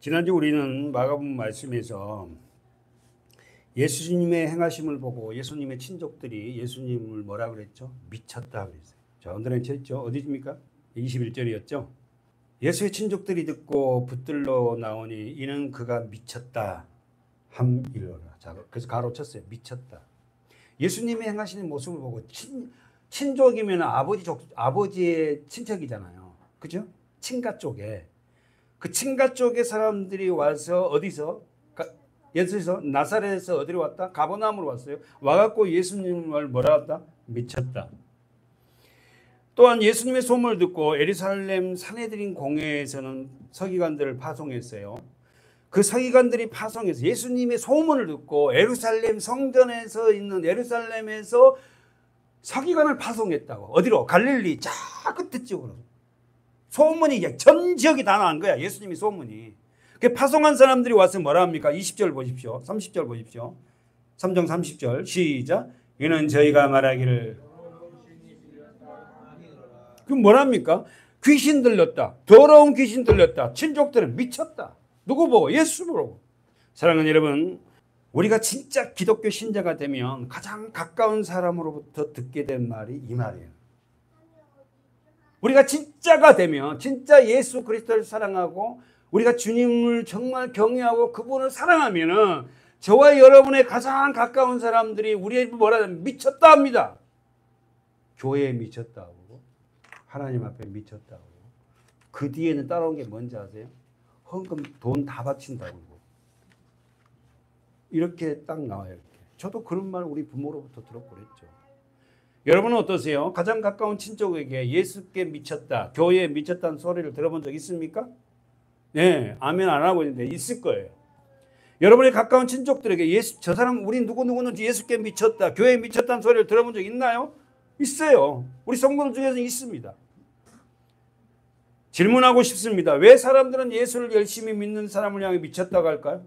지난주 우리는 마가복음 말씀에서 예수님의 행하심을 보고 예수님의 친족들이 예수님을 뭐라 그랬죠? 미쳤다 그랬어요. 자, 언더라인쳤죠? 어디입니까? 21절이었죠. 예수의 친족들이 듣고 붙들러 나오니 이는 그가 미쳤다 함이로라. 자, 그래서 가로쳤어요. 미쳤다. 예수님의 행하시는 모습을 보고 친족이면 아버지의 친척이잖아요. 그죠? 친가 쪽에. 그 친가 쪽의 사람들이 와서 어디서? 예수에서 나사렛에서 어디로 왔다? 가버나움으로 왔어요. 와갖고 예수님을 뭐라 했다? 미쳤다. 또한 예수님의 소문을 듣고 예루살렘 산헤드린 공회에서는 서기관들을 파송했어요. 그 서기관들이 파송해서 예수님의 소문을 듣고 예루살렘 성전에서 있는 예루살렘에서 서기관을 파송했다고. 어디로? 갈릴리 저 끝에 쪽으로. 소문이 전 지역이 다 난 거야. 예수님의 소문이. 그 파송한 사람들이 와서 뭐라 합니까? 20절 보십시오. 30절 보십시오. 3장 30절 시작. 이는 저희가 말하기를 그럼 뭐라 합니까? 귀신 들렸다. 더러운 귀신 들렸다. 친족들은 미쳤다. 누구 보고? 예수 보고. 사랑하는 여러분, 우리가 진짜 기독교 신자가 되면 가장 가까운 사람으로부터 듣게 된 말이 이 말이에요. 우리가 진짜가 되면 진짜 예수 그리스도를 사랑하고 우리가 주님을 정말 경외하고 그분을 사랑하면은 저와 여러분의 가장 가까운 사람들이 우리의 뭐라 하면 미쳤다 합니다. 교회에 미쳤다고 하나님 앞에 미쳤다고. 그 뒤에는 따라온 게 뭔지 아세요? 헌금 돈 다 바친다고. 이렇게 딱 나와요. 이렇게. 저도 그런 말 우리 부모로부터 들었고 그랬죠. 여러분은 어떠세요? 가장 가까운 친족에게 예수께 미쳤다, 교회에 미쳤다는 소리를 들어본 적 있습니까? 네, 아멘 안 하고 있는데 있을 거예요. 여러분의 가까운 친족들에게 저 사람 우리 누구누구는 예수께 미쳤다, 교회에 미쳤다는 소리를 들어본 적 있나요? 있어요. 우리 성도들 중에서 있습니다. 질문하고 싶습니다. 왜 사람들은 예수를 열심히 믿는 사람을 향해 미쳤다고 할까요?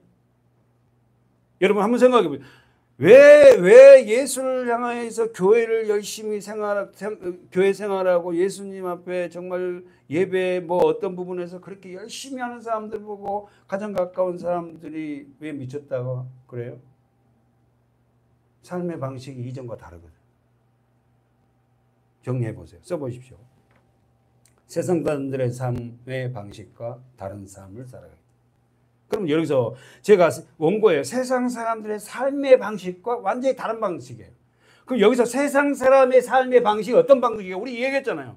여러분 한번 생각해 보세요. 왜 예수를 향해서 교회를 열심히 교회 생활하고 예수님 앞에 정말 예배 뭐 어떤 부분에서 그렇게 열심히 하는 사람들 보고 가장 가까운 사람들이 왜 미쳤다고 그래요? 삶의 방식이 이전과 다르거든요. 정리해 보세요. 써보십시오. 세상 사람들의 삶의 방식과 다른 삶을 살아가겠다. 그럼 여기서 제가 원고예요. 세상 사람들의 삶의 방식과 완전히 다른 방식이에요. 그럼 여기서 세상 사람의 삶의 방식이 어떤 방식이에요? 우리 얘기했잖아요.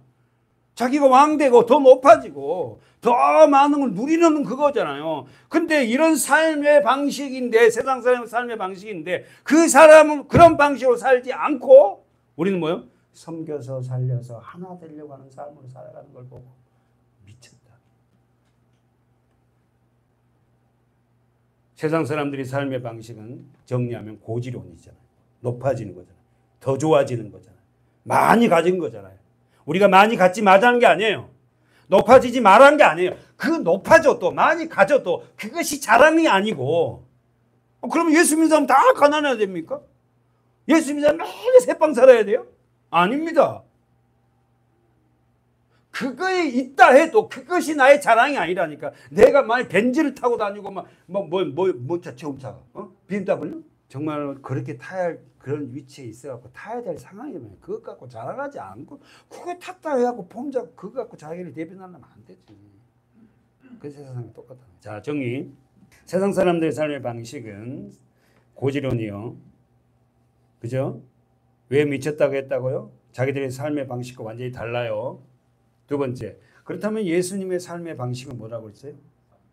자기가 왕되고 더 높아지고 더 많은 걸 누리는 그거잖아요. 근데 이런 삶의 방식인데, 세상 사람의 삶의 방식인데 그 사람은 그런 방식으로 살지 않고 우리는 뭐요? 섬겨서 살려서 하나 되려고 하는 삶으로 살아가는 걸 보고 미쳤다. 세상 사람들이 삶의 방식은 정리하면 고지론이잖아요. 높아지는 거잖아요. 더 좋아지는 거잖아요. 많이 가진 거잖아요. 우리가 많이 갖지 말자는 게 아니에요. 높아지지 말라는 게 아니에요. 그 높아져도 많이 가져도 그것이 자랑이 아니고. 그러면 예수 믿는 사람 다 가난해야 됩니까? 예수 믿는 사람 매일 새빵 살아야 돼요? 아닙니다. 그거에 있다 해도 그것이 나의 자랑이 아니라니까. 내가 만약 벤츠를 타고 다니고 자동차, BMW? 정말 그렇게 타야 할 그런 위치에 있어갖고 타야 될 상황이면 그것 갖고 자랑하지 않고 그거 탔다 해갖고 폼잡고 그거 갖고 자기를 대변하려면 안 되지. 그 세상이 똑같아. 자, 정리. 세상 사람들의 삶의 방식은 고지론이요. 그죠? 왜 미쳤다고 했다고요? 자기들의 삶의 방식과 완전히 달라요. 두 번째, 그렇다면 예수님의 삶의 방식은 뭐라고 했어요?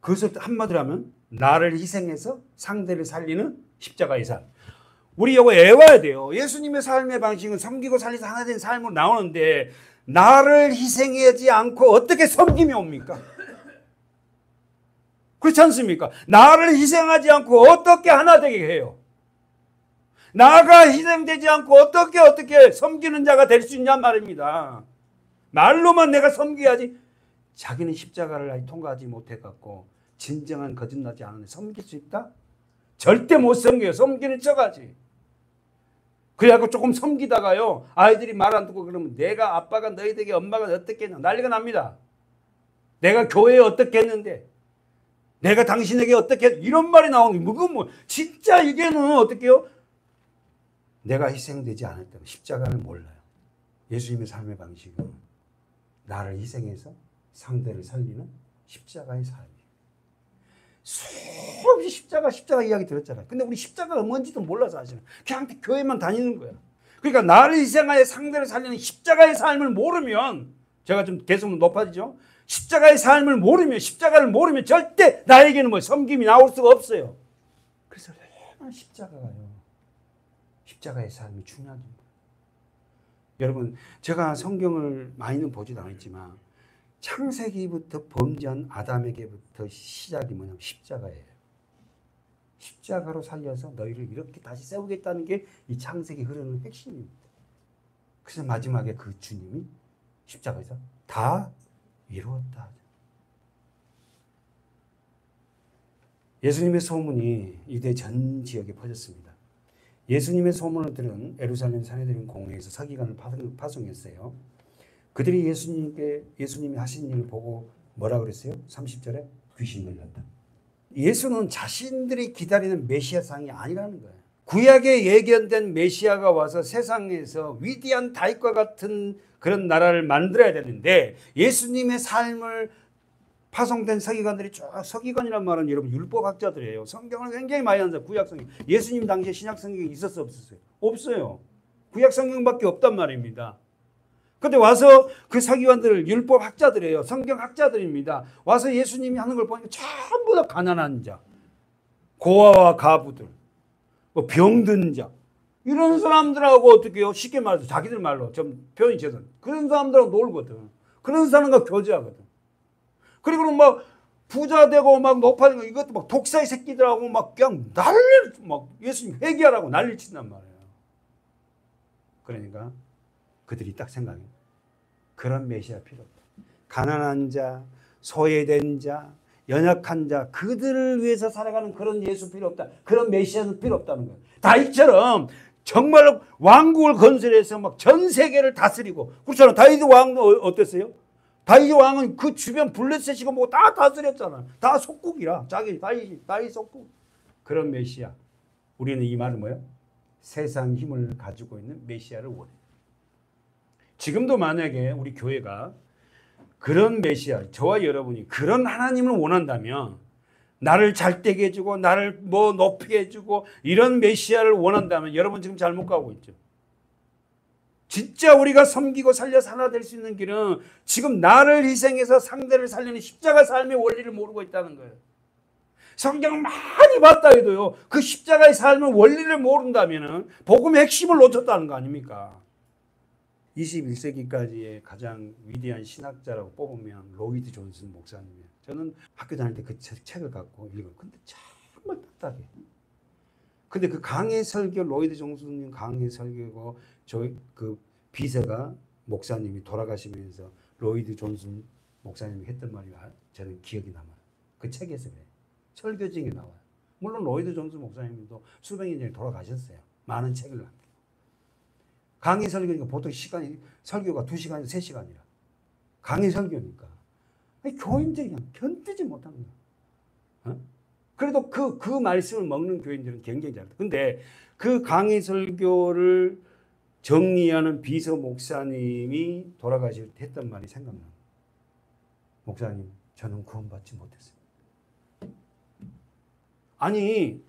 그것을 한마디로 하면 나를 희생해서 상대를 살리는 십자가의 삶. 우리 이거 애와야 돼요. 예수님의 삶의 방식은 섬기고 살려서 하나 된 삶으로 나오는데 나를 희생하지 않고 어떻게 섬김이 옵니까? 그렇지 않습니까? 나를 희생하지 않고 어떻게 하나 되게 해요? 나가 희생되지 않고 어떻게 섬기는 자가 될 수 있냔 말입니다. 말로만 내가 섬겨야지. 자기는 십자가를 통과하지 못해갖고 진정한 거듭나지 않은데 섬길 수 있다? 절대 못 섬겨요. 섬기는 척하지. 그래갖고 조금 섬기다가요, 아이들이 말 안 듣고 그러면 내가 아빠가 너희들에게 엄마가 어떻게 했냐 난리가 납니다. 내가 교회에 어떻게 했는데 내가 당신에게 어떻게 이런 말이 나오는 거예요. 뭐 진짜 이게는 어떻게요? 내가 희생되지 않을 때 십자가를 몰라요. 예수님의 삶의 방식은 나를 희생해서 상대를 살리는 십자가의 삶이에요. 수없이 십자가 이야기 들었잖아요. 근데 우리 십자가가 뭔지도 몰라서 사실은 그냥 교회만 다니는 거야. 그러니까 나를 희생하여 상대를 살리는 십자가의 삶을 모르면, 제가 좀 계속 높아지죠. 십자가의 삶을 모르면, 십자가를 모르면 절대 나에게는 뭐 섬김이 나올 수가 없어요. 그래서 얼마나 십자가의 삶이 중요합니다. 여러분, 제가 성경을 많이는 보지도 않았지만 창세기부터 범죄한 아담에게부터 시작이 뭐냐면 십자가예요. 십자가로 살려서 너희를 이렇게 다시 세우겠다는 게 이 창세기 흐르는 핵심입니다. 그래서 마지막에 그 주님이 십자가에서 다 이루었다. 예수님의 소문이 유대 전 지역에 퍼졌습니다. 예수님의 소문을 들은 예루살렘 산헤드린 공회에서 서기관을 파송했어요. 그들이 예수님이 하신 일을 보고 뭐라 그랬어요? 30절에 귀신 들렸다. 예수는 자신들이 기다리는 메시아상이 아니라는 거예요. 구약에 예견된 메시아가 와서 세상에서 위대한 다윗과 같은 그런 나라를 만들어야 되는데, 예수님의 삶을 파송된 서기관들이 쭉, 서기관이란 말은 여러분 율법학자들이에요. 성경을 굉장히 많이 한다. 구약 성경. 예수님 당시에 신약 성경이 있었어요, 없었어요? 없어요. 구약 성경밖에 없단 말입니다. 근데 와서 그 서기관들 율법학자들이에요. 성경학자들입니다. 와서 예수님이 하는 걸 보니까 전부 다 가난한 자, 고아와 가부들, 뭐 병든 자, 이런 사람들하고 어떻게 해요? 쉽게 말해서 자기들 말로 좀 표현이 죄송. 그런 사람들하고 놀거든. 그런 사람과 교제하거든. 그리고 막 부자 되고 막 높아지고 이것도 막 독사의 새끼들하고 막 그냥 막 예수님 회개하라고 난리 친단 말이에요. 그러니까 그들이 딱 생각해. 그런 메시아 필요 없다. 가난한 자, 소외된 자, 연약한 자, 그들을 위해서 살아가는 그런 예수 필요 없다. 그런 메시아는 필요 없다는 거예요. 다윗처럼 정말 왕국을 건설해서 막 전 세계를 다스리고, 그렇잖아요. 다윗 왕은 어땠어요? 다윗 왕은 그 주변 블레셋이고 뭐 다 다스렸잖아. 다 속국이라. 자기 다윗 속국. 그런 메시아. 우리는 이 말은 뭐예요? 세상 힘을 가지고 있는 메시아를 원해. 지금도 만약에 우리 교회가 그런 메시아, 저와 여러분이 그런 하나님을 원한다면, 나를 잘되게 해주고 나를 뭐 높이게 해주고 이런 메시아를 원한다면, 여러분 지금 잘못 가고 있죠. 진짜 우리가 섬기고 살려서 하나 될 수 있는 길은 지금 나를 희생해서 상대를 살리는 십자가 삶의 원리를 모르고 있다는 거예요. 성경을 많이 봤다 해도요, 그 십자가의 삶의 원리를 모른다면 복음의 핵심을 놓쳤다는 거 아닙니까? 21세기까지의 가장 위대한 신학자라고 뽑으면 로이드 존슨 목사님이에요. 저는 학교 다닐 때 그 책을 갖고 읽어요. 근데 정말 딱딱해. 근데 그 강의 설교, 로이드 존슨님 강의 설교고, 그 비서가 목사님이 돌아가시면서 로이드 존슨 목사님이 했던 말이 저는 기억이 남아요. 그 책에서 그래요. 설교 중에 나와요. 물론 로이드 존슨 목사님도 수백 년 전에 돌아가셨어요. 많은 책을 남기고. 강의 설교니까 보통 시간이, 설교가 2시간에서 3시간이라. 강의 설교니까. 아니, 교인들이 그냥 견디지 못합니다. 어? 그래도 그 말씀을 먹는 교인들은 굉장히 잘해요. 근데 그 강의 설교를 정리하는 비서 목사님이 돌아가실 때 했던 말이 생각나요. 목사님, 저는 구원받지 못했어요. 아니,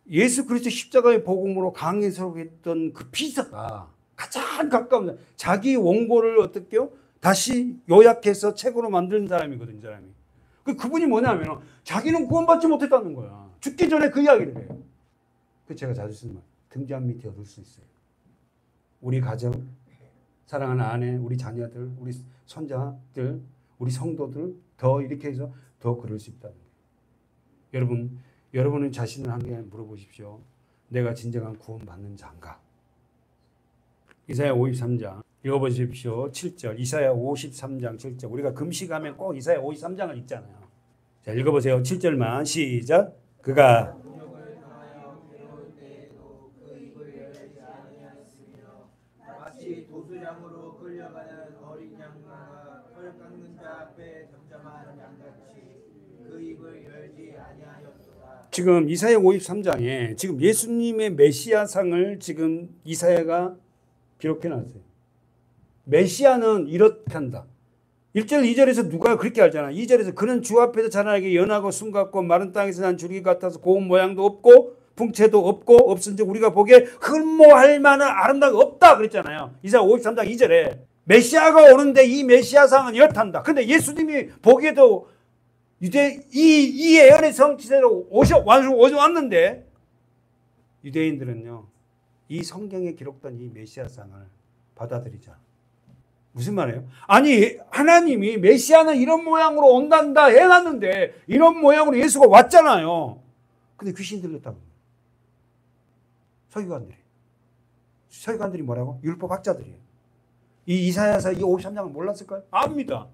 예수 그리스도 십자가의 복음으로 강의 설교했던 그 비서가 가장 가까운, 자기 원고를 어떻게요? 다시 요약해서 책으로 만든 사람이거든요. 이 사람이. 그분이 뭐냐면 자기는 구원받지 못했다는 거야. 죽기 전에 그 이야기를 해요. 그 제가 자주 쓰는 말, 등잔 밑에 얻을 수 있어요. 우리 가정, 사랑하는 아내, 우리 자녀들, 우리 손자들, 우리 성도들 더 이렇게 해서 더 그럴 수 있다는 거예요. 여러분은 자신을 한 개 물어보십시오. 내가 진정한 구원받는 자인가? 이사야 53장 읽어보십시오. 7절. 이사야 53장 7절. 우리가 금식하면 꼭 이사야 53장을 읽잖아요. 자, 읽어보세요. 7절만 시작. 그가 마치 도수장으로 끌려가는 어린 양과 털 깎는 자 앞에 잠잠한 양같이 그 입을 열지 지금 이사야 53장에 지금 예수님의 메시아상을 지금 이사야가 기록해 놨어요. 메시아는 이렇게 한다. 1절 2절에서 누가 그렇게 알잖아. 2절에서 그는 주 앞에서 자라나게 연하고 숨같고 마른 땅에서 난 줄기 같아서 고운 모양도 없고 풍채도 없고 없은즉 우리가 보기에 흠모할 만한 아름다움이 없다 그랬잖아요. 이사야 53장 2절에 메시아가 오는데 이 메시아상은 이렇단다. 근데 예수님이 보기에도 이 예언의 성취대로 왔는데 유대인들은요 이 성경에 기록된 이 메시아상을 받아들이자. 무슨 말이에요? 아니 하나님이 메시아는 이런 모양으로 온단다 해놨는데 이런 모양으로 예수가 왔잖아요. 근데 귀신 들렸다고. 서기관들이 뭐라고? 율법학자들이에요. 이 이사야서 이 53장을 몰랐을까요? 압니다.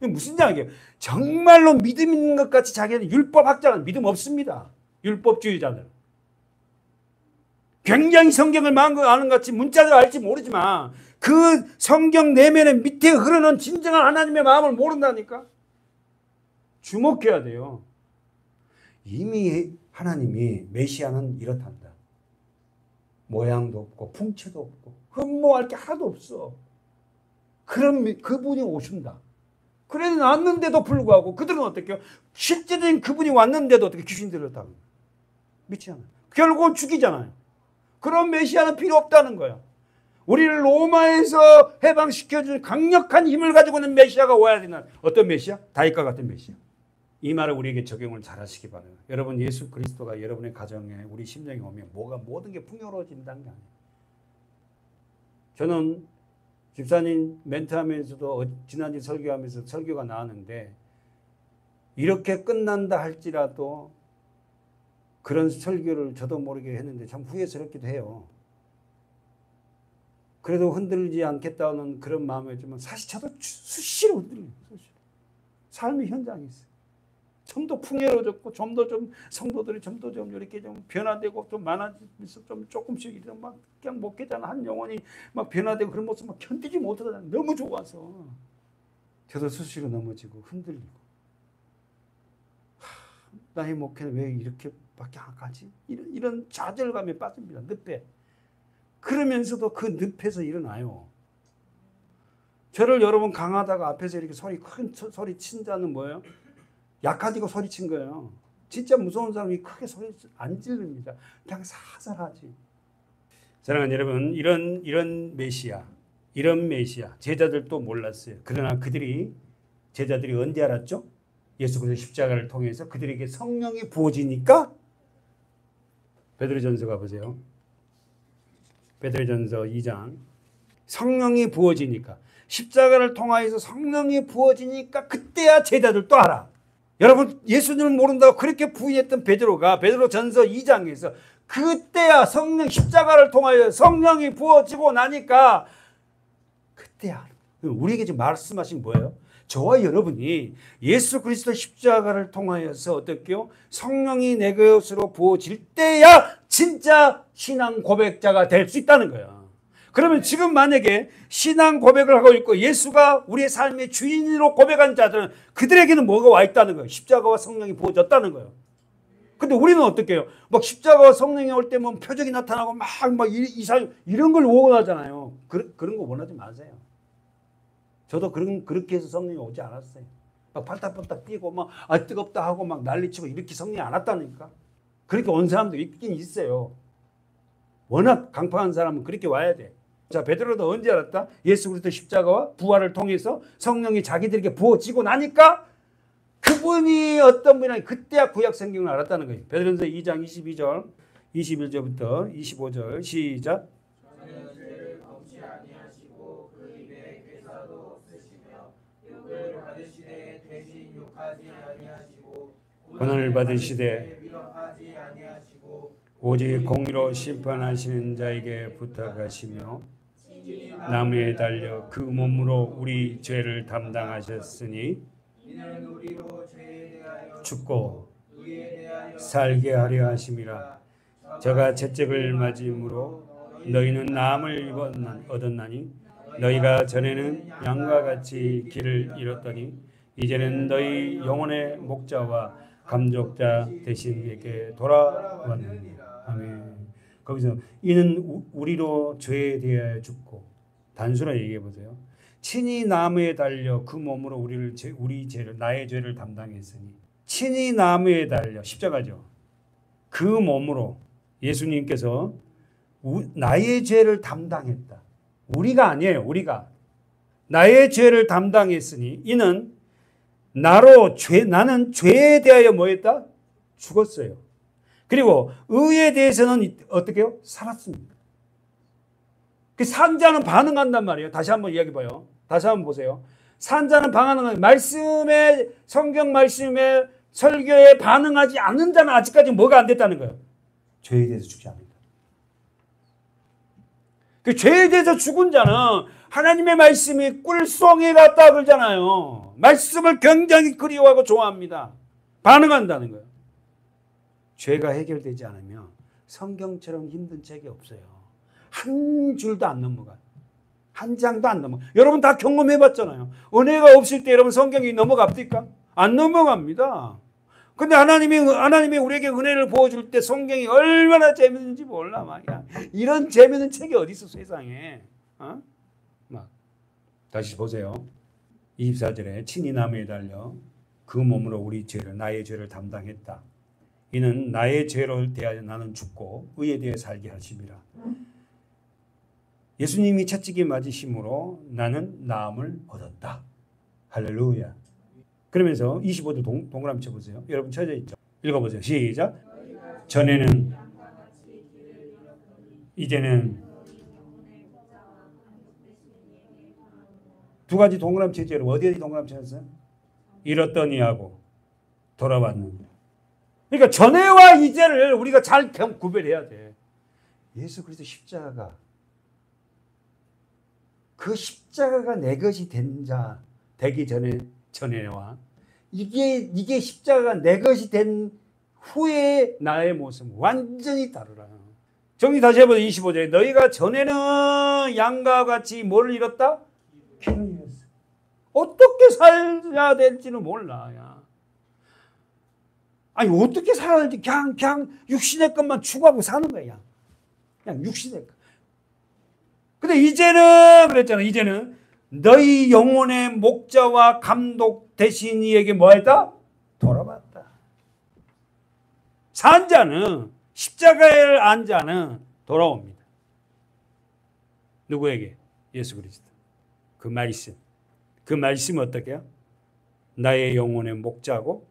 무슨 이야기예요? 정말로 믿음 있는 것 같이 자기는 율법학자는 믿음 없습니다. 율법주의자들. 굉장히 성경을 아는 것 같이 문자를 알지 모르지만 그 성경 내면의 밑에 흐르는 진정한 하나님의 마음을 모른다니까. 주목해야 돼요. 이미 하나님이 메시아는 이렇단다. 모양도 없고 풍채도 없고 흠모할 게 하나도 없어. 그런 그분이 오신다. 그래 왔는데도 불구하고 그들은 어떻게 해요? 실제적인 그분이 왔는데도 어떻게 귀신 들렸다고. 믿지 않아요. 결국은 죽이잖아요. 그런 메시아는 필요 없다는 거야. 우리를 로마에서 해방시켜주는 강력한 힘을 가지고 있는 메시아가 와야 되는 어떤 메시아? 다윗과 같은 메시아. 이 말을 우리에게 적용을 잘 하시기 바랍니다. 여러분 예수 그리스도가 여러분의 가정에 우리 심령에 오면 모든 게 풍요로워진다는 게 아니에요. 저는 집사님 멘트하면서도 지난주 설교하면서 설교가 나왔는데 이렇게 끝난다 할지라도 그런 설교를 저도 모르게 했는데 참 후회스럽기도 해요. 그래도 흔들리지 않겠다는 그런 마음이지만 사실 저도 수시로 흔들려요. 삶의 현장이 있어요. 좀 더 풍요로워졌고 좀 더 좀 성도들이 좀 더 좀 이렇게 좀 변화되고 좀 많아지면서 좀 조금씩 이런 막 그냥 목회자는 한 영혼이 막 변화되고 그런 모습 막 견디지 못하잖아요. 너무 좋아서 저도 수시로 넘어지고 흔들리고 나의 목회는 왜 이렇게밖에 안 가지? 이런 좌절감에 빠집니다. 늪에. 그러면서도 그 늪에서 일어나요. 저를 여러분 강하다가 앞에서 이렇게 큰 소리 친 자는 뭐예요? 약하디고 소리친 거예요. 진짜 무서운 사람이 크게 소리 안 지릅니다. 그냥 사살하지. 사랑하는 여러분, 이런 메시아, 제자들도 몰랐어요. 그러나 제자들이 언제 알았죠? 예수 그리스도 십자가를 통해서 그들에게 성령이 부어지니까. 베드로전서 가보세요. 베드로전서 2장. 성령이 부어지니까, 십자가를 통하여서 성령이 부어지니까 그때야 제자들도 알아. 여러분 예수님을 모른다고 그렇게 부인했던 베드로전서 2장에서 그때야 십자가를 통하여 성령이 부어지고 나니까 그때야. 우리에게 지금 말씀하신 뭐예요? 저와 여러분이 예수 그리스도 십자가를 통하여서 어떻게요? 성령이 내 것으로 부어질 때야 진짜 신앙 고백자가 될 수 있다는 거야. 그러면 지금 만약에 신앙 고백을 하고 있고 예수가 우리의 삶의 주인으로 고백한 자들은 그들에게는 뭐가 와 있다는 거예요? 십자가와 성령이 부어졌다는 거예요. 근데 우리는 어떻게 해요? 막 십자가와 성령이 올 때 뭐 표적이 나타나고 막 이상 이런 걸 원하잖아요. 그런 거 원하지 마세요. 저도 그렇게 해서 성령이 오지 않았어요. 막 팔딱팔딱 뛰고 막 뜨겁다 하고 막 난리치고 이렇게 성령이 안 왔다니까. 그렇게 온 사람도 있긴 있어요. 워낙 강팍한 사람은 그렇게 와야 돼. 자, 베드로도 언제 알았다? 예수 그리스도 십자가와 부활을 통해서 성령이 자기들에게 부어지고 나니까 그분이 어떤 분이냐 그때야 구약 성경을 알았다는 거예요. 베드로전서 2장 22절 21절부터 25절 시작. 저는 죄를 범치 아니하시고 그 입에 괴사도 없으시며 욕을 받으시되 대신 욕하지 아니하시고 고난을 받으시되 위협하지 아니하시고 오직 공의로 심판하시는 자에게 부탁하시며 나무에 달려 그 몸으로 우리 죄를 담당하셨으니 이는 우리로 죄에 대하여 죽고 의에 대하여 살게 하려 하심이라. 저가 채찍을 맞음으로 너희는 나음을 얻었나니 너희가 전에는 양과 같이 길을 잃었더니 이제는 너희 영혼의 목자와 감독자 대신 에게 돌아왔느니라. 아멘. 거기서 이는 우리로 죄에 대하여 죽고, 단순하게 얘기해 보세요. 친히 나무에 달려 그 몸으로 우리 죄를, 나의 죄를 담당했으니, 친히 나무에 달려, 십자가죠. 그 몸으로 예수님께서 나의 죄를 담당했다. 우리가 아니에요. 우리가 나의 죄를 담당했으니 이는 나는 죄에 대하여 뭐했다? 죽었어요. 그리고 의에 대해서는 어떻게 해요? 살았습니다. 그 산자는 반응한단 말이에요. 다시 한번 이야기해봐요. 다시 한번 보세요. 산자는 반응하는 말씀에, 성경 말씀에, 설교에 반응하지 않는 자는 아직까지 뭐가 안 됐다는 거예요? 죄에 대해서 죽지 않는다. 그 죄에 대해서 죽은 자는 하나님의 말씀이 꿀송이 같다 그러잖아요. 말씀을 굉장히 그리워하고 좋아합니다. 반응한다는 거예요. 죄가 해결되지 않으면 성경처럼 힘든 책이 없어요. 한 줄도 안 넘어가요. 한 장도 안 넘어가요. 여러분 다 경험해봤잖아요. 은혜가 없을 때 여러분 성경이 넘어갑니까? 안 넘어갑니다. 근데 하나님이 우리에게 은혜를 부어줄 때 성경이 얼마나 재밌는지 몰라 말이야. 이런 재밌는 책이 어디 있어 세상에. 다시 보세요. 24절에 친히 나무에 달려 그 몸으로 나의 죄를 담당했다. 이는 나의 죄를 대하여 나는 죽고 의에 대해 살게 하심이라. 예수님이 채찍에 맞으심으로 나는 나음을 얻었다. 할렐루야. 그러면서 25절 동그라미 쳐보세요. 여러분 쳐져 있죠? 읽어보세요. 시작. 전에는 이제는 두 가지 동그라미 쳤죠. 여러분 어디에 동그라미 쳤어요? 잃었더니 하고 돌아왔는데. 그러니까 전에와 이제를 우리가 잘 구별해야 돼. 예수 그리스도 십자가가 그 십자가가 내 것이 되기 전에와 이게 십자가가 내 것이 된 후에 나의 모습 완전히 다르라. 정리 다시 해보세요. 25절에 너희가 전에는 양과 같이 뭐를 잃었다? 기를 잃었어. 어떻게 살아야 될지는 몰라. 야. 아니 어떻게 살아야 될지 그냥 육신의 것만 추구하고 사는 거야. 그냥 육신의 것. 근데 이제는 그랬잖아. 이제는 너희 영혼의 목자와 감독 되신 이에게 뭐했다? 돌아왔다. 산 자는 십자가에 안 자는 돌아옵니다. 누구에게? 예수 그리스도. 그 말씀은 어떻게 해요? 나의 영혼의 목자고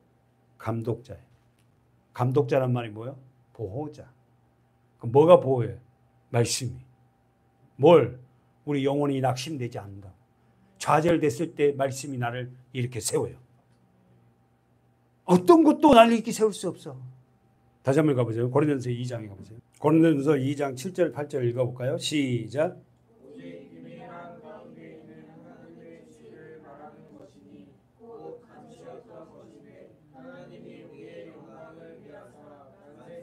감독자예요. 감독자란 말이 뭐예요? 보호자. 그럼 뭐가 보호해요? 말씀이. 뭘? 우리 영혼이 낙심되지 않는다. 좌절됐을 때 말씀이 나를 이렇게 세워요. 어떤 것도 나를 이렇게 세울 수 없어. 다시 한번 가보세요. 고린도전서 2장 가보세요. 고린도전서 2장 7절 8절 읽어볼까요? 시작. 오직 비밀한 가운데 있는 하나님의 지혜를 말하는 것이니 곧 감추었던 것이되 하나님이 우리의 영광을 위하사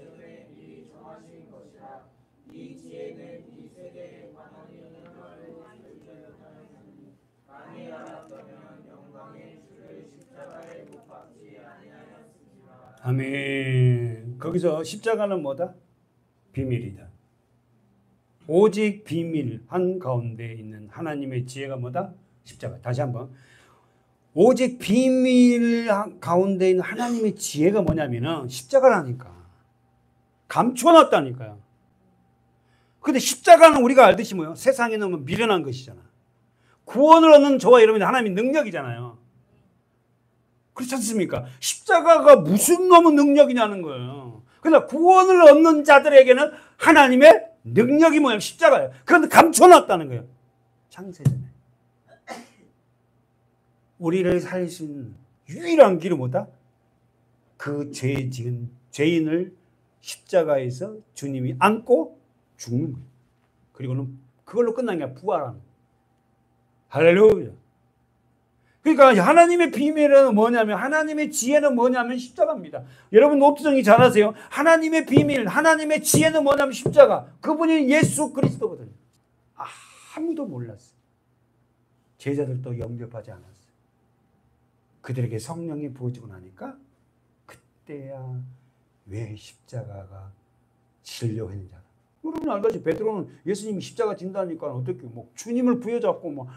전에 미리 정하신 것이라. 이 지혜는 이 세대에 관하는 영광을 주셨다니 만일 알았다면 영광의 주를 십자가에 못 박지 아니하였으리라. 아멘. 거기서 십자가는 뭐다? 비밀이다. 오직 비밀 한가운데 있는 하나님의 지혜가 뭐다? 십자가. 다시 한번. 오직 비밀 가운데 있는 하나님의 지혜가 뭐냐면은 십자가라니까. 감춰놨다니까요. 근데 십자가는 우리가 알듯이 뭐예요? 세상에 넣으면 미련한 것이잖아. 구원을 얻는 저와 여러분이 하나님의 능력이잖아요. 그렇지 않습니까? 십자가가 무슨 놈의 능력이냐는 거예요. 그러나 구원을 얻는 자들에게는 하나님의 능력이 뭐예요? 십자가예요. 그런데 감춰놨다는 거예요. 창세전에. 우리를 살릴 수 있는 유일한 길은 뭐다? 그 죄 지은 죄인을 십자가에서 주님이 안고 죽는 거예요. 그리고는 그걸로 끝난 게 아니라 부활하는 거예요. 할렐루야. 그러니까 하나님의 비밀은 뭐냐면, 하나님의 지혜는 뭐냐면 십자가입니다. 여러분 노트 정리 잘하세요. 하나님의 비밀, 하나님의 지혜는 뭐냐면 십자가. 그분이 예수 그리스도거든요. 아무도 몰랐어요. 제자들도 영접하지 않았어요. 그들에게 성령이 부어지고 나니까 때야 왜 십자가가 지려고 했는지 알아. 여러분 알다시피 베드로는 예수님이 십자가 진다니까 어떻게 뭐 주님을 부여잡고 막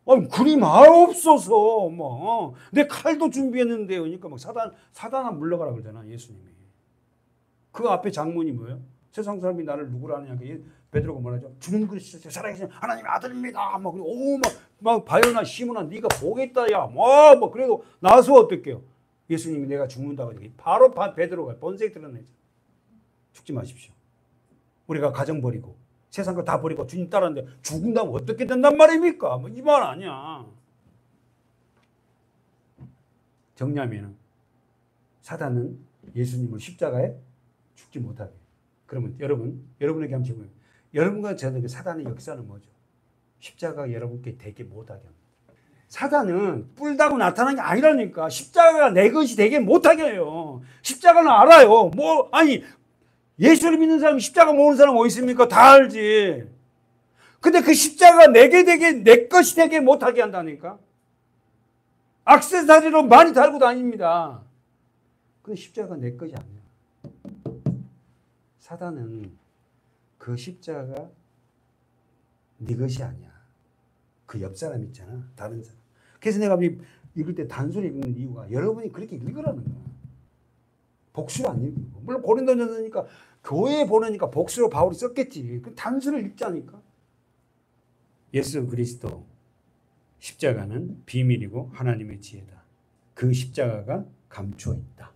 아니 그리 마옵소서 뭐 내 칼도 준비했는데 그러니까 막 사단아 물러가라 그러잖아 예수님이. 그 앞에 장문이 뭐예요? 세상 사람이 나를 누구라 하느냐. 베드로가 뭐라죠? 주는 그리스도 살아계신 하나님의 아들입니다. 막 바요나 시몬아 네가 보겠다야. 뭐 그래도 나서 어떡해요? 예수님이 내가 죽는다고 하니까 바로 베드로가 번색 드러내죠. 죽지 마십시오. 우리가 가정 버리고 세상 거 다 버리고 주님 따랐는데 죽는다면 어떻게 된단 말입니까? 뭐 이 말 아니야. 정리하면은 사단은 예수님을 십자가에 죽지 못하게. 그러면 여러분에게 한번 질문해요. 여러분과 저에게 사단의 역사는 뭐죠? 십자가가 여러분께 되게 못하게 합니다. 사단은 뿔다고 나타나는 게 아니라니까. 십자가가 내 것이 되게 못하게 해요. 십자가는 알아요. 예수를 믿는 사람, 십자가 모르는 사람 어디 있습니까? 다 알지. 근데 그 십자가가 내 것이 되게 못하게 한다니까. 액세서리로 많이 달고 다닙니다. 근데 십자가가 내 것이 아니야. 사단은 그 십자가가 네 것이 아니야. 그 옆 사람 있잖아. 다른 사람. 그래서 내가 읽을 때 단순히 읽는 이유가 여러분이 그렇게 읽으라는 거야. 복수로 안 읽고. 물론 고린도전서니까 교회에 보내니까 복수로 바울이 썼겠지. 그 단순히 읽자니까. 예수 그리스도 십자가는 비밀이고 하나님의 지혜다. 그 십자가가 감추어 있다.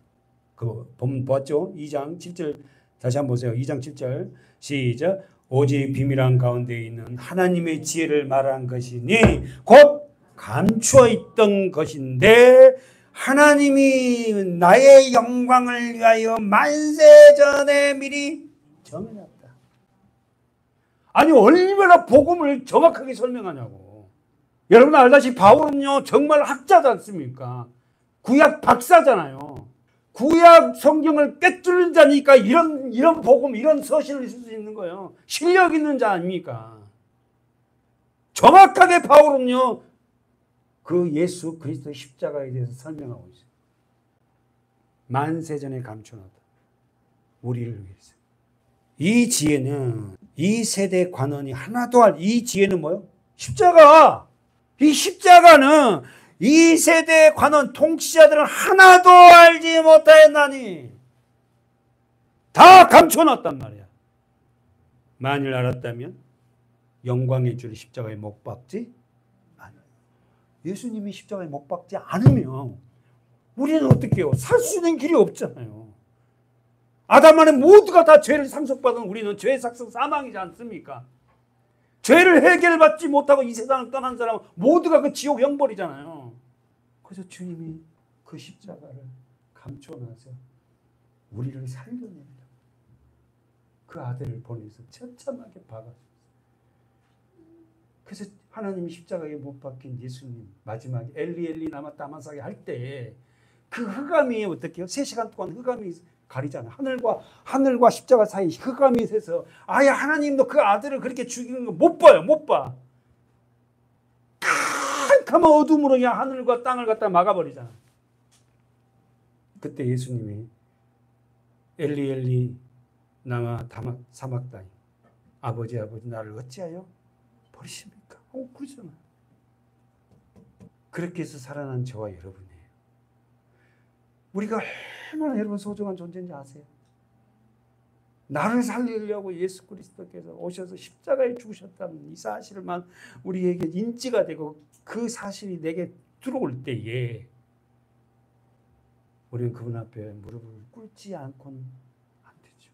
그 본문 보았죠? 2장 7절 다시 한번 보세요. 2장 7절 시작. 오직 비밀한 가운데 있는 하나님의 지혜를 말한 것이니 곧 감추어 있던 것인데 하나님이 나의 영광을 위하여 만세전에 미리 정해놨다. 아니 얼마나 복음을 정확하게 설명하냐고. 여러분 알다시피 바울은요 정말 학자지 않습니까? 구약 박사잖아요. 구약 성경을 꿰뚫는 자니까 이런 복음, 이런 서신을 쓸 수 있는 거예요. 실력 있는 자 아닙니까? 정확하게 바울은요, 그 예수 그리스도의 십자가에 대해서 설명하고 있어요. 만세전에 감춰놨다. 우리를 위해서. 이 지혜는, 이 세대 관원이 하나도 이 지혜는 뭐요? 십자가! 이 십자가는 이 세대의 관원 통치자들은 하나도 알지 못하였나니 다 감춰놨단 말이야. 만일 알았다면 영광의 주를 십자가에 못 박지 않아요. 예수님이 십자가에 못 박지 않으면 우리는 어떻게 해요? 살 수 있는 길이 없잖아요. 아담 안에 모두가 다 죄를 상속받은 우리는 죄의 삭성 사망이지 않습니까? 죄를 해결받지 못하고 이 세상을 떠난 사람은 모두가 그 지옥 형벌이잖아요. 그래서 주님이 그 십자가를 감춰놔서 우리를 살려냅니다. 그 아들을 보내서 처참하게 박았어요. 그래서 하나님이 십자가에 못 박힌 예수님 마지막에 엘리 엘리 라마 다마삭에 할 때 그 흑암이 어떻게 해요? 3시간 동안 흑암이 가리잖아. 하늘과 십자가 사이 흑암이 새서 아예 하나님도 그 아들을 그렇게 죽이는 거 못 봐요. 못 봐. 캄캄한 어둠으로 그냥 하늘과 땅을 갖다 막아버리잖아. 그때 예수님이 엘리 엘리 나마 사막다니 아버지 나를 어찌하여 버리십니까? 그러잖아. 그렇게 해서 살아난 저와 여러분이에요. 우리가 얼마나 여러분 소중한 존재인지 아세요? 나를 살리려고 예수 그리스도께서 오셔서 십자가에 죽으셨다는 이 사실만 우리에게 인지가 되고 그 사실이 내게 들어올 때에 우리는 그분 앞에 무릎을 꿇지 않고는 안 되죠.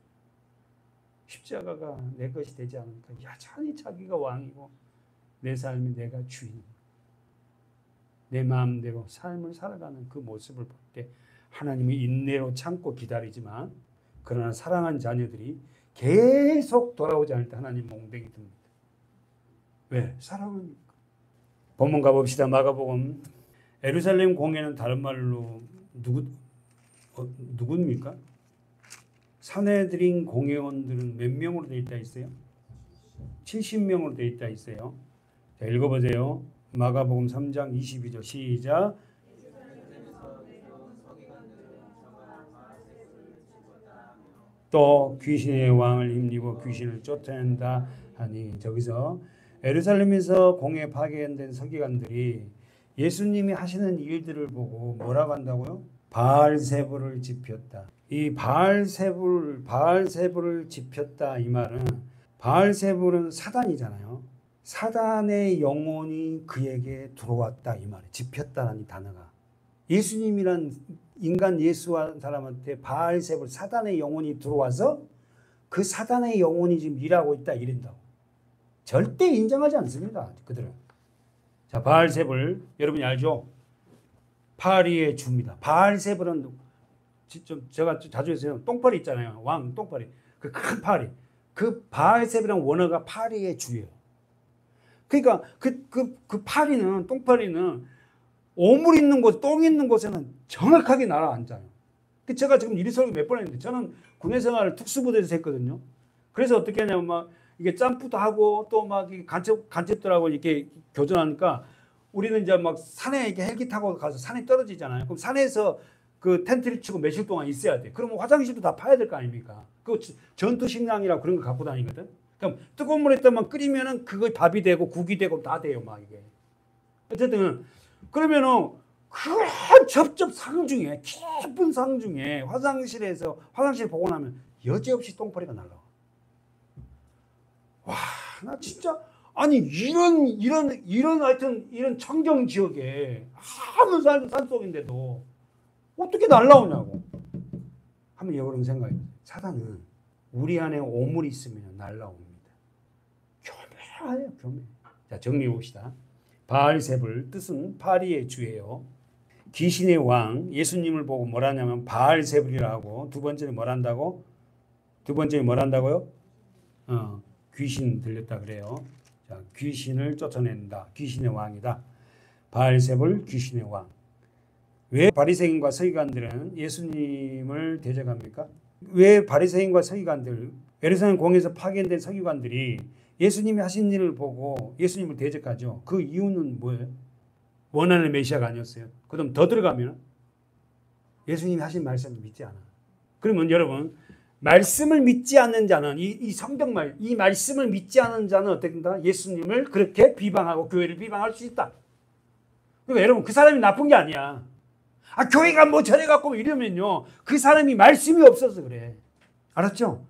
십자가가 내 것이 되지 않으니까 여전히 자기가 왕이고 내 삶이 내가 주인, 내 마음대로 삶을 살아가는 그 모습을 볼 때 하나님이 인내로 참고 기다리지만 그러나 사랑한 자녀들이 계속 돌아오지 않을 때 하나님 몽둥이 듭니다. 왜? 사랑하니까. 본문 가봅시다. 마가복음. 예루살렘 공회는 다른 말로 누굽니까? 산헤드린 공회원들은 몇 명으로 되어 있다 있어요? 70명으로 되어 있다 있어요. 자, 읽어보세요. 마가복음 3장 22절 시작. 또 귀신의 왕을 힘입어 귀신을 쫓아낸다 하니, 저기서 예루살렘에서 공회 파견된 서기관들이 예수님이 하시는 일들을 보고 뭐라고 한다고요? 바알세불을 지폈다. 이 바알세불을 지폈다, 이 말은 바알세불은 사단이잖아요. 사단의 영혼이 그에게 들어왔다, 이 말이에요. 지폈다라는 단어가. 예수님이란 인간 예수한 사람한테 바알세불, 사단의 영혼이 들어와서 그 사단의 영혼이 지금 일하고 있다, 이런다고. 절대 인정하지 않습니다, 그들은. 자, 바알세불 여러분이 알죠? 파리의 주입니다. 바알세불은 제가 자주 해서 똥파리 있잖아요. 왕 똥파리. 그 큰 파리. 그 바알세불이라는 원어가 파리의 주예요. 그러니까 그 파리는, 똥파리는 오물 있는 곳, 똥 있는 곳에는 정확하게 날아앉아요. 제가 지금 이리 설교 몇 번 했는데, 저는 군의 생활을 특수부대에서 했거든요. 그래서 어떻게 하냐면 막 이게 점프도 하고 또 막 간첩들하고 이렇게 교전하니까 우리는 이제 막 산에 이렇게 헬기 타고 가서 산에 떨어지잖아요. 그럼 산에서 그 텐트를 치고 며칠 동안 있어야 돼. 그러면 화장실도 다 파야 될 거 아닙니까? 그 전투 식량이라고 그런 거 갖고 다니거든. 그럼 뜨거운 물에 떠만 끓이면은 그거 밥이 되고 국이 되고 다 돼요, 막 이게. 어쨌든 그러면은 큰 접접 상 중에, 깊은 상 중에 화장실 보고 나면 여지없이 똥파리가 날라와. 와, 나 진짜, 아니 이런 청정 지역에 아무 산속인데도 어떻게 날라오냐고 하면 여러분 생각해요. 사단은 우리 안에 오물이 있으면 날라옵니다. 교묘해요, 교묘해. 자, 정리해 봅시다. 바알세불 뜻은 파리의 주예요. 귀신의 왕 예수님을 보고 뭐라냐면 바알세불이라고. 두 번째는 뭐란다고? 두 번째는 뭐란다고요? 귀신 들렸다 그래요. 자, 귀신을 쫓아낸다. 귀신의 왕이다. 바알세불 귀신의 왕. 왜 바리새인과 서기관들은 예수님을 대적합니까? 왜 바리새인과 서기관들, 예루살렘 공회에서 파견된 서기관들이 예수님이 하신 일을 보고 예수님을 대적하죠? 그 이유는 뭐예요? 원하는 메시아가 아니었어요. 그럼 더 들어가면 예수님이 하신 말씀을 믿지 않아. 그러면 여러분, 말씀을 믿지 않는 자는 이 성경말, 이 말씀을 믿지 않는 자는 어떻게 된다? 예수님을 그렇게 비방하고 교회를 비방할 수 있다. 그러니까 여러분, 그 사람이 나쁜 게 아니야. 교회가 뭐 저래갖고 이러면요, 그 사람이 말씀이 없어서 그래. 알았죠?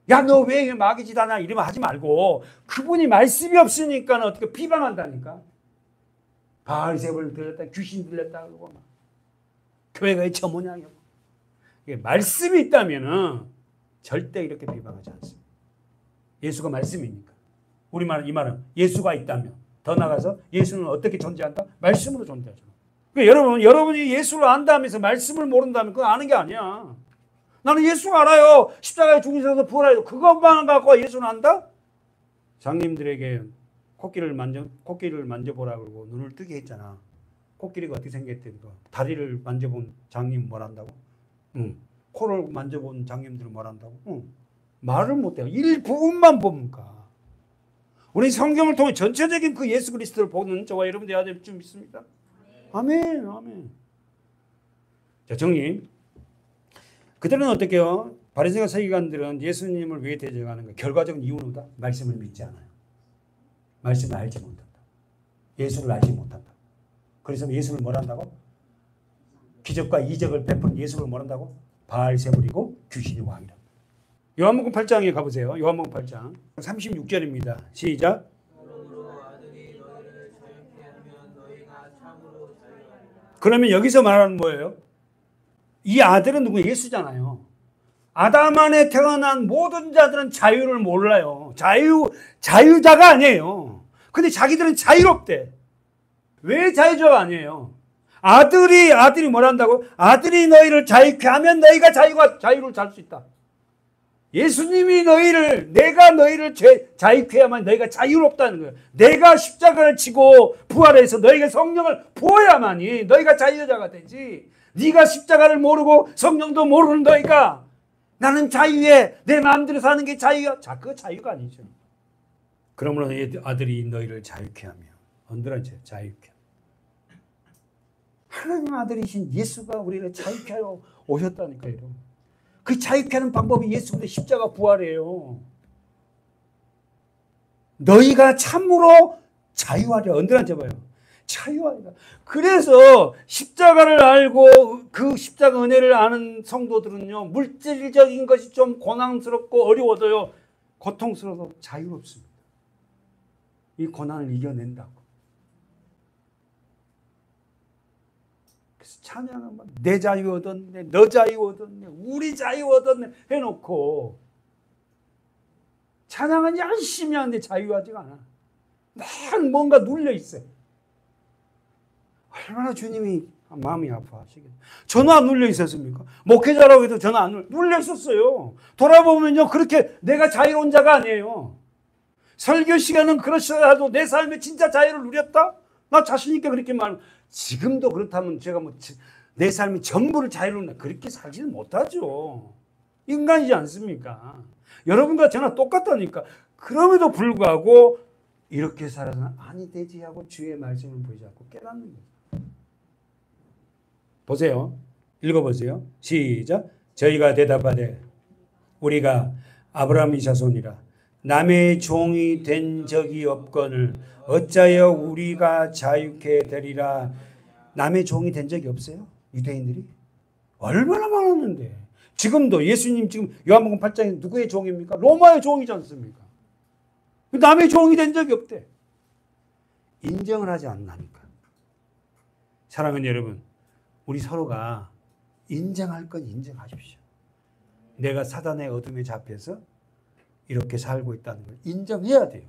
야, 너 왜 마귀 짓하냐 이러면 하지 말고, 그분이 말씀이 없으니까 어떻게 비방한다니까. 바알세불 들렸다, 귀신 들렸다 그러고 막. 교회가 저 모양이고. 말씀이 있다면은 절대 이렇게 비방하지 않습니다. 예수가 말씀이니까. 이 말은 예수가 있다면, 더 나가서 예수는 어떻게 존재한다? 말씀으로 존재하죠. 그러니까 여러분이 예수를 안다면서 말씀을 모른다면 그거 아는 게 아니야. 나는 예수가 알아요. 십자가에 죽으셔서 부활하여. 그것만 갖고 예수는 안다? 장님들에게 코끼리를 만져보라 그러고 눈을 뜨게 했잖아. 코끼리가 어떻게 생겼대? 다리를 만져본 장님 뭘 한다고? 코를 만져본 장님들은 뭘 한다고? 말을 못해요. 일부분만 봅니까? 우리 성경을 통해 전체적인 그 예수 그리스도를 보는 저와 여러분 되어야 될 줄 믿습니다. 아멘, 아멘. 자, 정리. 그들은 어떻게 해요? 바리새인과 서기관들은 예수님을 왜 대적하는 거예요? 결과적인 이유는 뭐다? 말씀을 믿지 않아요. 말씀을 알지 못한다. 예수를 알지 못한다. 그래서 예수를 뭘 한다고? 기적과 이적을 베푼 예수를 뭘 한다고? 바알세불이고 귀신의 왕이다. 요한복음 8장에 가보세요. 요한복음 8장 36절입니다. 시작. 그러면 여기서 말하는 뭐예요? 이 아들은 누구예요? 예수잖아요. 아담 안에 태어난 모든 자들은 자유를 몰라요. 자유자가 아니에요. 근데 자기들은 자유롭대. 왜 자유자가 아니에요? 아들이 뭘 한다고? 아들이 너희를 자유케 하면 너희가 자유를 잘 수 있다. 예수님이 내가 너희를 자유케 하면 너희가 자유롭다는 거예요. 내가 십자가를 지고 부활해서 너희가 성령을 부어야만이 너희가 자유자가 되지. 네가 십자가를 모르고 성령도 모르는 너희가 나는 자유해. 내 마음대로 사는 게 자유야. 자, 그거 자유가 아니죠. 그러므로 아들이 너희를 자유케 하며 언더라죠. 자유케. 하나님 아들이신 예수가 우리를 자유케 하러 오셨다니까요. 그 자유케 하는 방법이 예수 그리스도의 십자가 부활이에요. 너희가 참으로 자유하리라. 언제나 봐요. 자유하리라. 그래서 십자가를 알고 그 십자가 은혜를 아는 성도들은요, 물질적인 것이 좀 고난스럽고 어려워도요, 고통스러워도 자유롭습니다. 이 고난을 이겨낸다고. 그래서 찬양은 내 자유 얻었네, 너 자유 얻었네, 우리 자유 얻었네 해놓고 찬양은 열심히 하는데 자유하지가 않아. 늘 뭔가 눌려 있어요. 얼마나 주님이 마음이 아파하시겠어요. 저는 안 눌려 있었습니까? 목회자라고 해도 저는 안 눌려 있었어요. 돌아보면요, 그렇게 내가 자유로운 자가 아니에요. 설교 시간은 그렇더라도 내 삶에 진짜 자유를 누렸다? 나 자신 있게 그렇게 말. 지금도 그렇다면 제가 뭐 내 삶이 전부를 자유로운 그렇게 살지는 못하죠. 인간이지 않습니까? 여러분과 저나 똑같다니까. 그럼에도 불구하고 이렇게 살아서는 아니 되지 하고 주의 말씀을 보이지 않고 깨닫는 거예요. 보세요. 읽어보세요. 시작. 저희가 대답하되 우리가 아브라함의 자손이라 남의 종이 된 적이 없거늘 어찌하여 우리가 자유케 되리라. 남의 종이 된 적이 없어요? 유대인들이? 얼마나 많았는데. 지금도 예수님 지금 요한복음 8장에 누구의 종입니까? 로마의 종이지 않습니까? 남의 종이 된 적이 없대. 인정을 하지 않나니까. 사랑하는 여러분, 우리 서로가 인정할 건 인정하십시오. 내가 사단의 어둠에 잡혀서 이렇게 살고 있다는 걸 인정해야 돼요.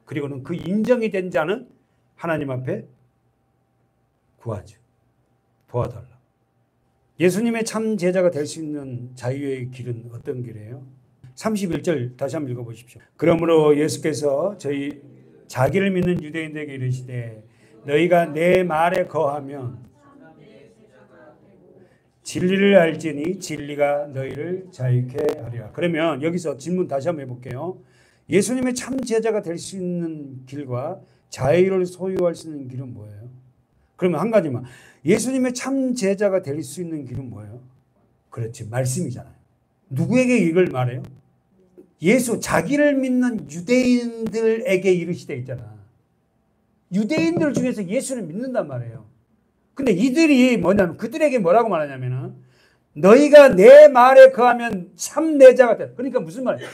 그리고는 그 인정이 된 자는 하나님 앞에 구하죠. 도와달라. 예수님의 참 제자가 될 수 있는 자유의 길은 어떤 길이에요? 31절 다시 한번 읽어보십시오. 그러므로 예수께서 자기를 믿는 유대인들에게 이르시되 너희가 내 말에 거하면 진리를 알지니 진리가 너희를 자유케 하리라. 그러면 여기서 질문 다시 한번 해볼게요. 예수님의 참 제자가 될 수 있는 길과 자유를 소유할 수 있는 길은 뭐예요? 그러면 한 가지만. 예수님의 참 제자가 될 수 있는 길은 뭐예요? 그렇지, 말씀이잖아요. 누구에게 이걸 말해요? 예수, 자기를 믿는 유대인들에게 이르시되 있잖아. 유대인들 중에서 예수를 믿는단 말이에요. 근데 이들이 뭐냐면 그들에게 뭐라고 말하냐면은 너희가 내 말에 거하면 참 내 자가 돼. 그러니까 무슨 말이에요?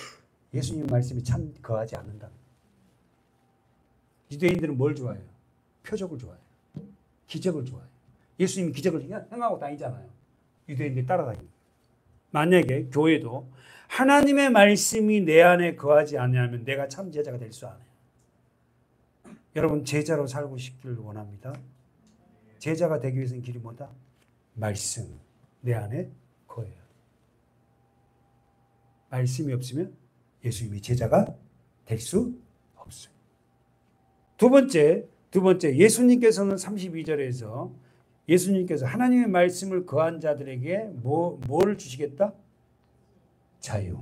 예수님 말씀이 참 거하지 않는다. 유대인들은 뭘 좋아해요? 표적을 좋아해요. 기적을 좋아해요. 예수님이 기적을 행하고 다니잖아요. 유대인들이 따라다니고. 만약에 교회도 하나님의 말씀이 내 안에 거하지 않으면 내가 참 제자가 될 수 없어요. 여러분 제자로 살고 싶기를 원합니다. 제자가 되기 위해서는 길이 뭐다? 말씀 내 안에 거해요. 말씀이 없으면 예수님이 제자가 될 수 없어요. 두 번째 예수님께서는 32절에서 예수님께서 하나님의 말씀을 거한 자들에게 뭐를 주시겠다? 자유.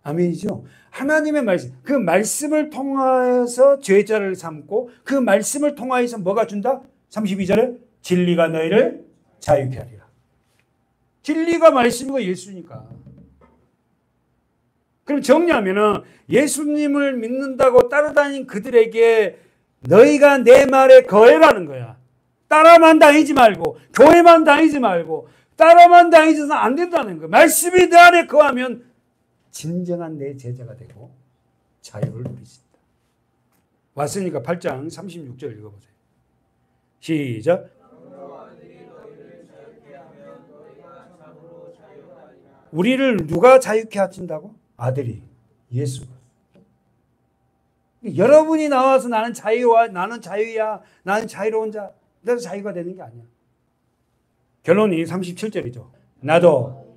아멘이죠? 하나님의 말씀, 그 말씀을 통하여서 제자를 삼고 그 말씀을 통하여서 뭐가 준다? 32절에 진리가 너희를 자유케 하리라. 진리가 말씀이고 예수니까. 그럼 정리하면은 예수님을 믿는다고 따라다닌 그들에게 너희가 내 말에 거해라는 거야. 따라만 다니지 말고 교회만 다니지 말고 따라만 다니져서 안 된다는 거야. 말씀이 내 안에 거하면 진정한 내 제자가 되고 자유를 누릴 수 있다. 왔으니까 8장 36절 읽어보세요. 시작. 우리를 누가 자유케 하신다고? 아들이 예수. 여러분이 나와서 나는 자유야, 나는 자유로운 자, 내가 자유가 되는 게 아니야. 결론이 37절이죠. 나도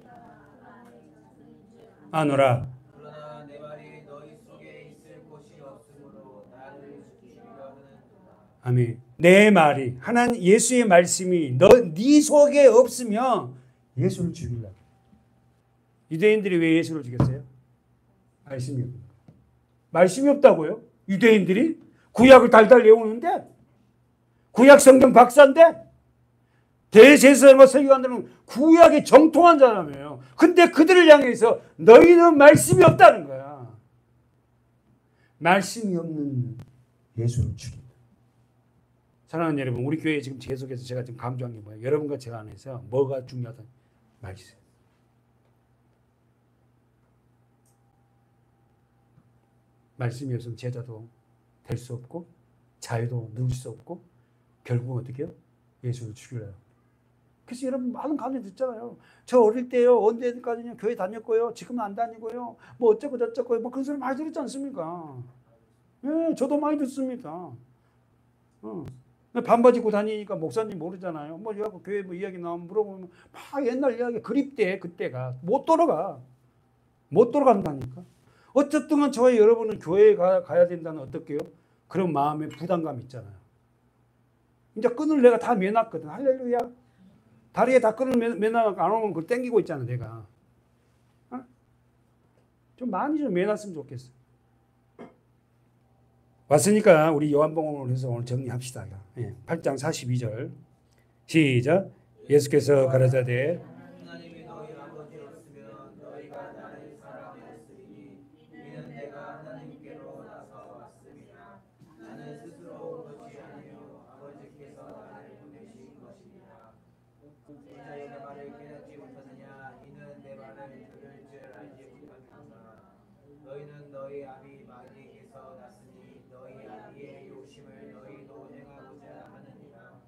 아노라. 그러나 내 말이 너희 속에 있을 곳이 없으므로 나를 죽이려 하는도다. 아멘. 내 말이 하나님 예수의 말씀이 네 속에 없으면 예수를 죽이려고. 유대인들이 왜 예수를 죽였어요? 말씀이 없는 거. 말씀이 없다고요? 유대인들이 구약을 달달 외우는데 구약 성경 박사인데 대제사장과 서기관들은 구약에 정통한 사람이에요. 근데 그들을 향해서 너희는 말씀이 없다는 거야. 말씀이 없는 예수를 죽인다. 사랑하는 여러분, 우리 교회에 지금 계속해서 제가 지금 강조한 게 뭐예요? 여러분과 제가 안에서 뭐가 중요하다? 말씀. 말씀이 없으면 제자도 될 수 없고 자유도 누릴 수 없고 결국 어떻게 해요? 예수를 죽이려고. 그래서 여러분 많은 강의 듣잖아요. 저 어릴 때요, 언제까지냐 교회 다녔고요, 지금은 안 다니고요, 뭐 어쩌고 저쩌고 뭐 그런 소리 많이 들었지 않습니까? 예, 저도 많이 듣습니다. 반바지 입고 다니니까 목사님 모르잖아요. 뭐 교회 뭐 이야기 나오면 물어보면 막 옛날 이야기 그립대. 그때가 못 돌아간다니까. 어쨌든 저와 여러분은 교회에 가야 된다는 어떻게요? 그런 마음의 부담감이 있잖아요. 이제 끈을 내가 다 매놨거든. 할렐루야. 다리에 다 끈을 매놔서 안 오면 그걸 땡기고 있잖아, 내가. 좀 많이 좀 매놨으면 좋겠어. 왔으니까 우리 요한복음을 해서 오늘 정리합시다. 8장 42절. 시작. 예수께서 가라사대 하나님이 너희 아버지였으면 너희가 나를 사랑하였으리니 이는 내가 하나님께로 나서 왔음이라. 나는 스스로 온 것이 아니요 아버지께서 나를 보내신 것이니라. 너희가 내 말을 깨닫지 못하느냐? 이는 내 말을 들을 줄 알지 못하는구나. 너희는 너희 아비 마귀에게서 났으니 너희 아비의 욕심을 너희도 행하고자 하느니라.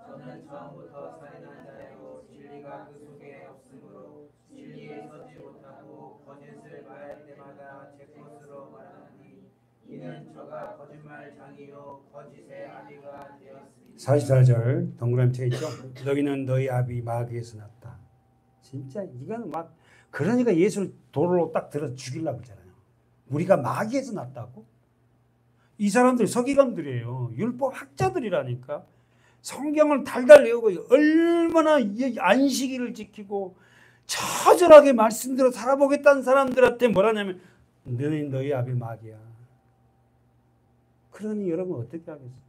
저는 처음부터 살인한 자요 진리가 그 속에 없으므로 진리에 서지 못하고 거짓을 말할 때마다 제 것으로 말하니 이는 저가 거짓말장이요 거짓의 아비가 되었으니. 44절 동그라미 쳐 있죠. 너희는 너희 아비 마귀에서 났다. 진짜 이건 막 그러니까 예수를 도로 딱 들어 죽이려고 그러잖아요. 우리가 마귀에서 났다고? 이 사람들 서기관들이에요. 율법 학자들이라니까. 성경을 달달 외우고 얼마나 안식일을 지키고 처절하게 말씀대로 살아보겠다는 사람들한테 뭐라냐면 너는 너희 아비 마귀야. 그러니 여러분 어떻게 하겠어요?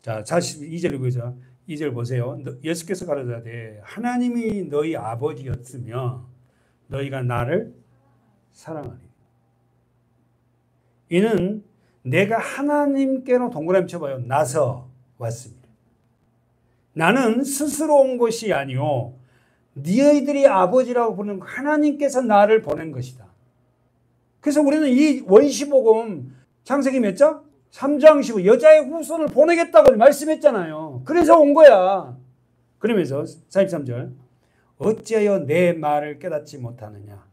자, 42절 보자. 2절 보세요. 예수께서 가라사대 하나님이 너희 아버지였으며 너희가 나를 사랑하니 이는 내가 하나님께로 동그라미 쳐봐요. 나서 왔습니다. 나는 스스로 온 것이 아니요 너희들이 아버지라고 부르는 하나님께서 나를 보낸 것이다. 그래서 우리는 이 원시복음 창세기 몇 장? 3장 15 여자의 후손을 보내겠다고 말씀했잖아요. 그래서 온 거야. 그러면서 43절 어찌하여 내 말을 깨닫지 못하느냐.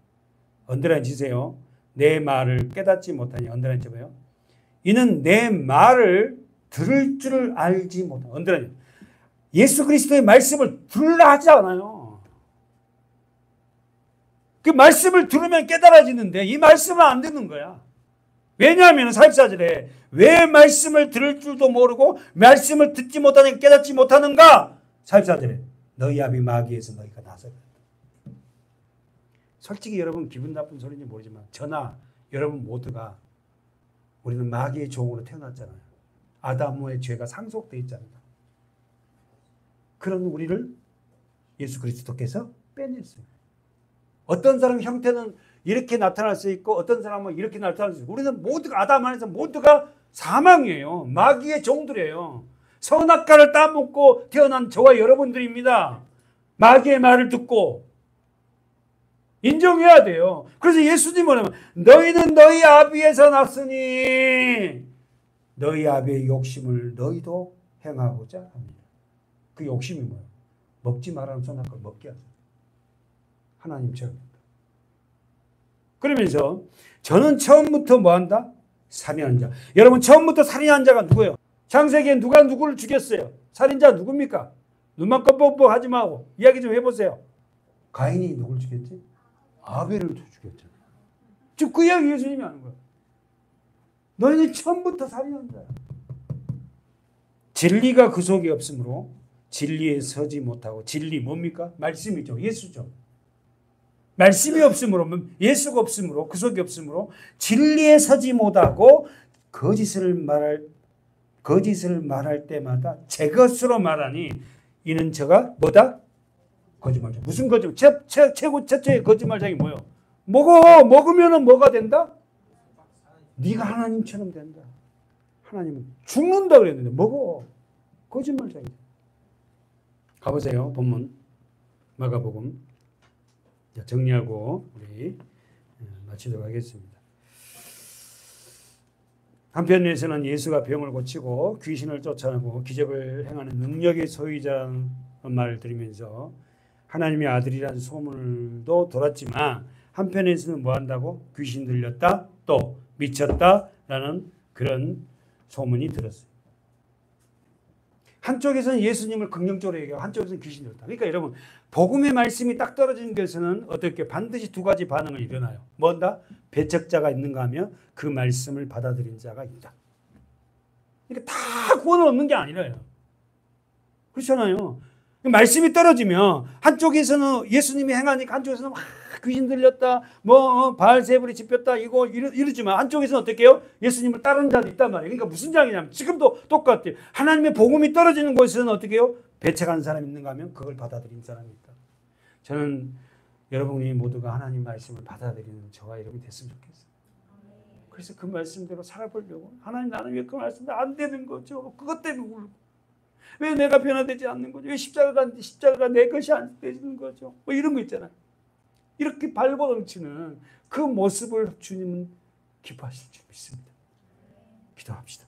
언더라인 치세요. 내 말을 깨닫지 못하냐. 언더라인 쳐봐요. 이는 내 말을 들을 줄 알지 못하냐. 언더라인. 예수 그리스도의 말씀을 들으라 하지 않아요. 그 말씀을 들으면 깨달아지는데 이 말씀을 안 듣는 거야. 왜냐하면 44절에 왜 말씀을 들을 줄도 모르고 말씀을 듣지 못하니 깨닫지 못하는가? 44절에 너희 아비 마귀에서 너희가 나서 그랬다. 솔직히 여러분 기분 나쁜 소리인지 모르지만 저나 여러분 모두가 우리는 마귀의 종으로 태어났잖아요. 아담의 죄가 상속되어 있잖아요. 그런 우리를 예수 그리스도께서 빼냈어요. 어떤 사람 형태는 이렇게 나타날 수 있고 어떤 사람은 이렇게 나타날 수 있고 우리는 모두가 아담 안에서 모두가 사망이에요. 마귀의 종들이에요. 선악과를 따먹고 태어난 저와 여러분들입니다. 마귀의 말을 듣고 인정해야 돼요. 그래서 예수님은 뭐냐면 너희는 너희 아비에서 났으니 너희 아비의 욕심을 너희도 행하고자 합니다. 그 욕심이 뭐예요? 먹지 말라는 선악과를 먹게 하세요. 하나님처럼. 그러면서 저는 처음부터 뭐한다? 살인한 자. 여러분 처음부터 살인한 자가 누구예요? 창세기에 누가 누구를 죽였어요? 살인자 누굽니까? 눈만 껌뻑뻑 하지 말고 이야기 좀 해보세요. 가인이 누구를 죽였지? 아벨을 죽였잖아요. 지금 그 이야기 예수님이 하는 거예요. 너희는 처음부터 살인한 자야. 진리가 그 속에 없으므로 진리에 서지 못하고 진리 뭡니까? 말씀이죠. 예수죠. 말씀이 없으므로 예수가 없으므로 그 속에 없으므로 진리에 서지 못하고 거짓을 말할 때마다 제 것으로 말하니 이는 저가 뭐다? 거짓말자. 무슨 거짓말? 최고 최초의 거짓말장이 뭐예요? 먹으면은 뭐가 된다? 네가 하나님처럼 된다. 하나님은 죽는다 그랬는데 먹어. 거짓말장이다. 가보세요. 본문 마가복음. 정리하고 우리 마치도록 하겠습니다. 한편에서는 예수가 병을 고치고 귀신을 쫓아내고 기적을 행하는 능력의 소유자라는 말을 들으면서 하나님의 아들이라는 소문도 돌았지만 한편에서는 뭐 한다고? 귀신 들렸다, 또 미쳤다라는 그런 소문이 들었어요. 한쪽에서는 예수님을 긍정적으로 얘기하고 한쪽에서는 귀신 들었다. 그러니까 여러분 복음의 말씀이 딱 떨어지는 것에서는 어떻게 반드시 두 가지 반응이 일어나요. 뭔가 배척자가 있는가 하면 그 말씀을 받아들인 자가 있다. 그러니까 다 구원을 얻는 게 아니라요. 그렇잖아요. 말씀이 떨어지면 한쪽에서는 예수님이 행하니까 한쪽에서는 귀신 들렸다, 바알세불이 집혔다 이러지만 한쪽에서는 어떻게 해요? 예수님을 따르는 자도 있단 말이에요. 그러니까 무슨 장이냐면 지금도 똑같아요. 하나님의 복음이 떨어지는 곳에서는 어떻게 해요? 배척한 사람이 있는가 하면 그걸 받아들인 사람이 있다. 저는 여러분이 모두가 하나님 말씀을 받아들이는 저와 여러분이 됐으면 좋겠어요. 그래서 그 말씀대로 살아보려고. 하나님 나는 왜 그 말씀대로 안 되는 거죠? 그것 때문에 울고. 왜 내가 변화되지 않는 거죠? 왜 십자가가 내 것이 안 되는 거죠? 이런 거 있잖아요. 이렇게 발버둥치는 그 모습을 주님은 기뻐하실 줄 믿습니다. 기도합시다.